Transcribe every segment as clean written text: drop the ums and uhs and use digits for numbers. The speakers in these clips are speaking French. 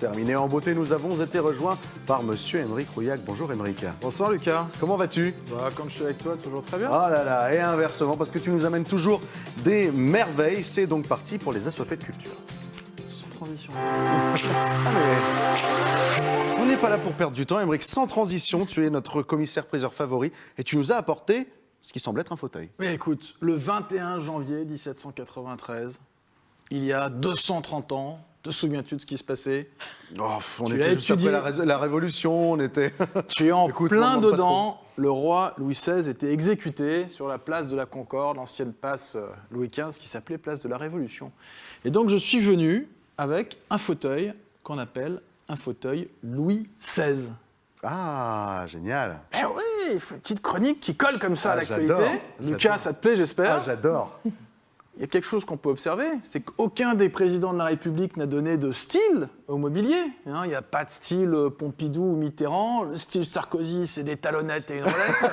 Terminé en beauté, nous avons été rejoints par Monsieur Aymeric Rouillac. Bonjour Aymeric. Bonsoir Lucas. Comment vas-tu? Comme je suis avec toi, toujours très bien. Ah là là, et inversement, parce que tu nous amènes toujours des merveilles. C'est donc parti pour les assoiffés de culture. Sans transition. Ah mais... On n'est pas là pour perdre du temps, Aymeric. Sans transition, tu es notre commissaire-priseur favori et tu nous as apporté ce qui semble être un fauteuil. Mais écoute, le 21 janvier 1793, il y a 230 ans, te souviens-tu de ce qui se passait? On était juste après la Révolution, on était... Tu es en plein dedans. Le roi Louis XVI était exécuté sur la place de la Concorde, l'ancienne place Louis XV, qui s'appelait place de la Révolution. Et donc je suis venu avec un fauteuil qu'on appelle un fauteuil Louis XVI. Ah, génial. Eh oui, une petite chronique qui colle comme ça à l'actualité. J'adore. Lucas, ça te plaît, j'espère? Ah, j'adore. Il y a quelque chose qu'on peut observer, c'est qu'aucun des présidents de la République n'a donné de style au mobilier. Il n'y a pas de style Pompidou ou Mitterrand. Le style Sarkozy, c'est des talonnettes et une Rolex.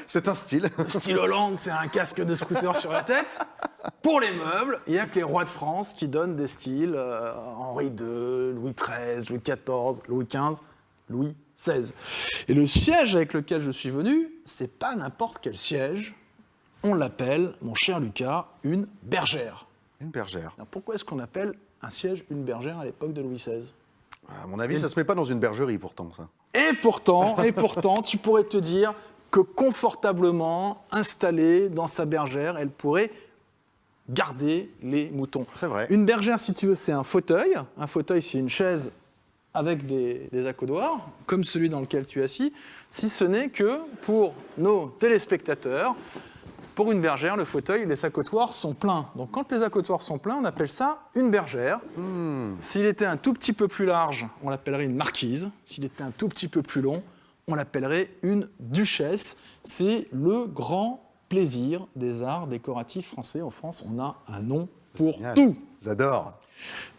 C'est un style. Le style Hollande, c'est un casque de scooter sur la tête. Pour les meubles, il n'y a que les rois de France qui donnent des styles. Henri II, Louis XIII, Louis XIV, Louis XV, Louis XVI. Et le siège avec lequel je suis venu, c'est pas n'importe quel siège. On l'appelle, mon cher Lucas, une bergère. Une bergère. Alors pourquoi est-ce qu'on appelle un siège une bergère à l'époque de Louis XVI? À mon avis, ça se met pas dans une bergerie pourtant, ça. Et pourtant, tu pourrais te dire que confortablement installée dans sa bergère, elle pourrait garder les moutons. C'est vrai. Une bergère, si tu veux, c'est un fauteuil. Un fauteuil, c'est une chaise avec des accoudoirs, comme celui dans lequel tu es assis, si ce n'est que pour nos téléspectateurs, pour une bergère, le fauteuil, les accoudoirs sont pleins. Donc quand les accoudoirs sont pleins, on appelle ça une bergère. S'il était un tout petit peu plus large, on l'appellerait une marquise. S'il était un tout petit peu plus long, on l'appellerait une duchesse. C'est le grand plaisir des arts décoratifs français. En France, on a un nom pour tout. J'adore.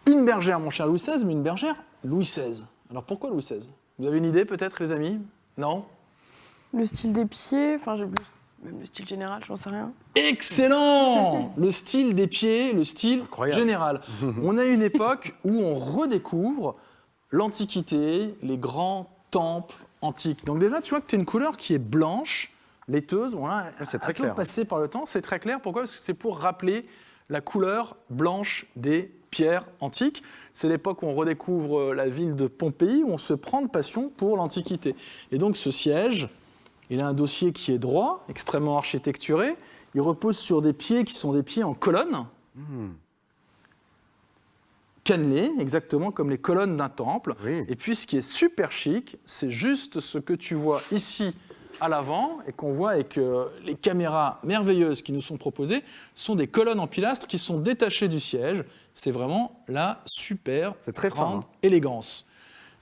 Une bergère, mon cher Louis XVI, mais une bergère Louis XVI. Alors pourquoi Louis XVI? Vous avez une idée peut-être, les amis? Non? Le style des pieds, enfin même le style général, j'en sais rien. Excellent. Le style des pieds, le style Incroyable. général. On a une époque où on redécouvre l'Antiquité, les grands temples antiques. Donc déjà, tu vois que tu as une couleur qui est blanche, laiteuse, voilà, c'est très un peu clair. passée par le temps. C'est très clair. Pourquoi? Parce que c'est pour rappeler la couleur blanche des pierres antiques. C'est l'époque où on redécouvre la ville de Pompéi, où on se prend de passion pour l'Antiquité. Et donc ce siège, il a un dossier qui est droit, extrêmement architecturé. Il repose sur des pieds qui sont des pieds en colonne, cannelés, exactement comme les colonnes d'un temple. Oui. Et puis ce qui est super chic, c'est juste ce que tu vois ici à l'avant et qu'on voit avec les caméras merveilleuses qui nous sont proposées, sont des colonnes en pilastre qui sont détachées du siège. C'est vraiment la super très grande fin, élégance.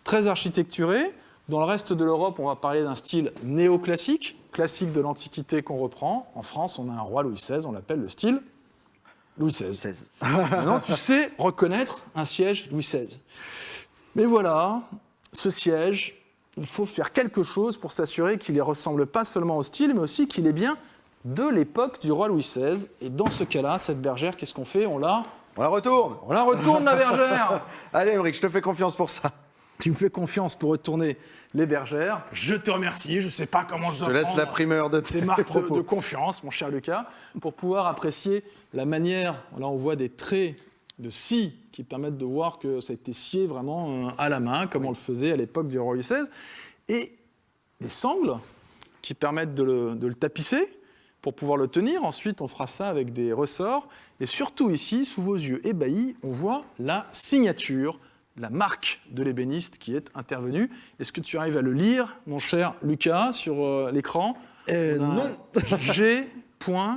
Très architecturé. Dans le reste de l'Europe, on va parler d'un style néoclassique, classique de l'Antiquité qu'on reprend. En France, on a un roi Louis XVI, on l'appelle le style Louis XVI. Maintenant, tu sais reconnaître un siège Louis XVI. Mais voilà, ce siège, il faut faire quelque chose pour s'assurer qu'il ne ressemble pas seulement au style, mais aussi qu'il est bien de l'époque du roi Louis XVI. Et dans ce cas-là, cette bergère, qu'est-ce qu'on fait? On la retourne, la bergère. Allez, Aymeric, je te fais confiance pour ça. Tu me fais confiance pour retourner les bergères. Je te remercie. Je ne sais pas comment je dois te laisse prendre la primeur de ces tes marques propos. de confiance, mon cher Lucas, pour pouvoir apprécier la manière. Là, on voit des traits de scie qui permettent de voir que ça a été scié vraiment à la main, comme on le faisait à l'époque du roi Louis XVI. Et des sangles qui permettent de le tapisser pour pouvoir le tenir. Ensuite, on fera ça avec des ressorts. Et surtout ici, sous vos yeux ébahis, on voit la signature, la marque de l'ébéniste qui est intervenue. Est-ce que tu arrives à le lire, mon cher Lucas, sur l'écran? Non. G.SENE.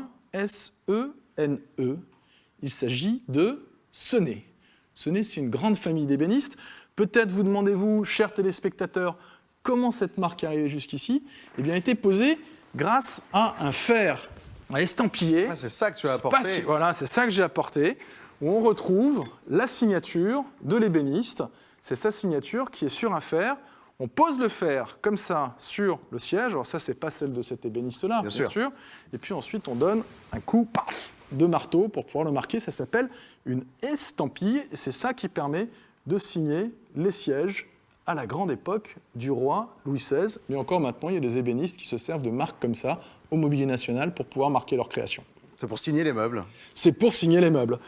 Il s'agit de Senet. Senet, c'est une grande famille d'ébénistes. Peut-être vous demandez-vous, chers téléspectateurs, comment cette marque est arrivée jusqu'ici? Eh bien, elle a été posée grâce à un fer à estampiller. Ah, c'est ça que tu as apporté. Voilà, c'est ça que j'ai apporté, où on retrouve la signature de l'ébéniste. C'est sa signature qui est sur un fer. On pose le fer comme ça sur le siège. Alors ça, c'est pas celle de cet ébéniste-là, bien sûr. Et puis ensuite, on donne un coup, paf, de marteau pour pouvoir le marquer. Ça s'appelle une estampille. Et c'est ça qui permet de signer les sièges à la grande époque du roi Louis XVI. Mais encore maintenant, il y a des ébénistes qui se servent de marques comme ça au Mobilier National pour pouvoir marquer leur création. C'est pour signer les meubles. C'est pour signer les meubles.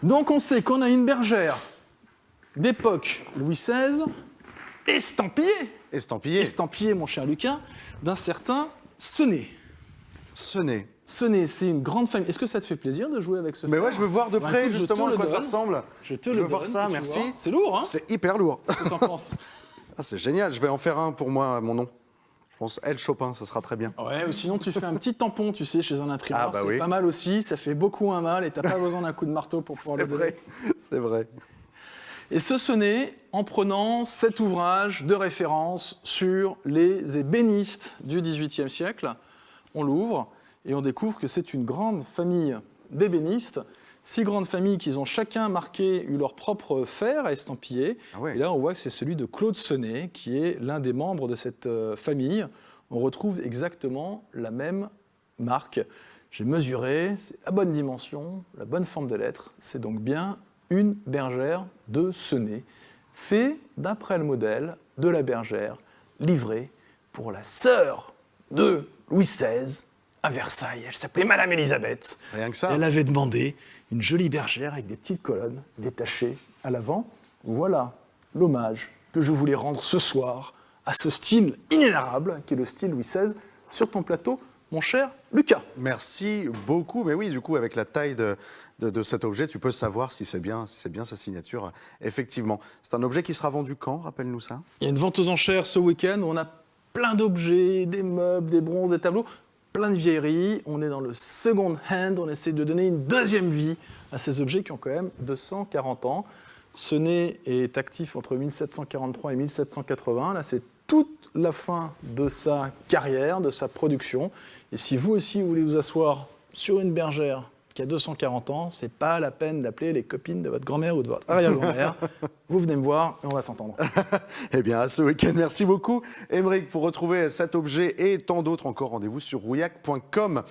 Donc on sait qu'on a une bergère d'époque Louis XVI, estampillée, Estampillé. mon cher Lucas, d'un certain Sonnet. Sonnet. Sonnet, c'est une grande famille. Est-ce que ça te fait plaisir de jouer avec ce Mais fer? ouais, je veux voir de Bah, près écoute, je justement te à le quoi ça donne. ressemble. Je te Je le veux voir donne, ça, tu merci. vois. C'est lourd, hein? C'est hyper lourd. Qu'est-ce que t'en penses? Ah, c'est génial, je vais en faire un pour moi, mon nom. Je pense L. Chopin, ça sera très bien. Ouais, ou sinon tu fais un petit tampon, tu sais, chez un imprimeur. Ah, bah c'est oui. pas mal aussi, ça fait beaucoup un mal et t'as pas besoin d'un coup de marteau pour pouvoir C'est le donner. vrai, c'est vrai. Et ce Sonnet, en prenant cet ouvrage de référence sur les ébénistes du XVIIIe siècle, on l'ouvre et on découvre que c'est une grande famille d'ébénistes, 6 grandes familles qui ont chacun eu leur propre fer à estampiller. Ah ouais. Et là, on voit que c'est celui de Claude Sonnet, qui est l'un des membres de cette famille. On retrouve exactement la même marque. J'ai mesuré, c'est la bonne dimension, la bonne forme de lettre. C'est donc bien une bergère de Sonnet, fait d'après le modèle de la bergère livrée pour la sœur de Louis XVI à Versailles. Elle s'appelait Madame Élisabeth. Rien que ça. Elle avait demandé une jolie bergère avec des petites colonnes détachées à l'avant. Voilà l'hommage que je voulais rendre ce soir à ce style inénarrable qui est le style Louis XVI sur ton plateau, mon cher Lucas. Merci beaucoup. Mais oui, du coup, avec la taille de cet objet, tu peux savoir si c'est bien sa signature. Effectivement. C'est un objet qui sera vendu quand? Rappelle-nous ça. Il y a une vente aux enchères ce week-end où on a plein d'objets, des meubles, des bronzes, des tableaux, plein de vieilleries. On est dans le second hand, on essaie de donner une deuxième vie à ces objets qui ont quand même 240 ans. Sonnet est actif entre 1743 et 1780. Là, c'est toute la fin de sa carrière, de sa production. Et si vous aussi vous voulez vous asseoir sur une bergère qui a 240 ans, c'est pas la peine d'appeler les copines de votre grand-mère ou de votre arrière-grand-mère. Vous venez me voir et on va s'entendre. Eh bien, à ce week-end, merci beaucoup, Aymeric. Pour retrouver cet objet et tant d'autres encore, rendez-vous sur rouillac.com.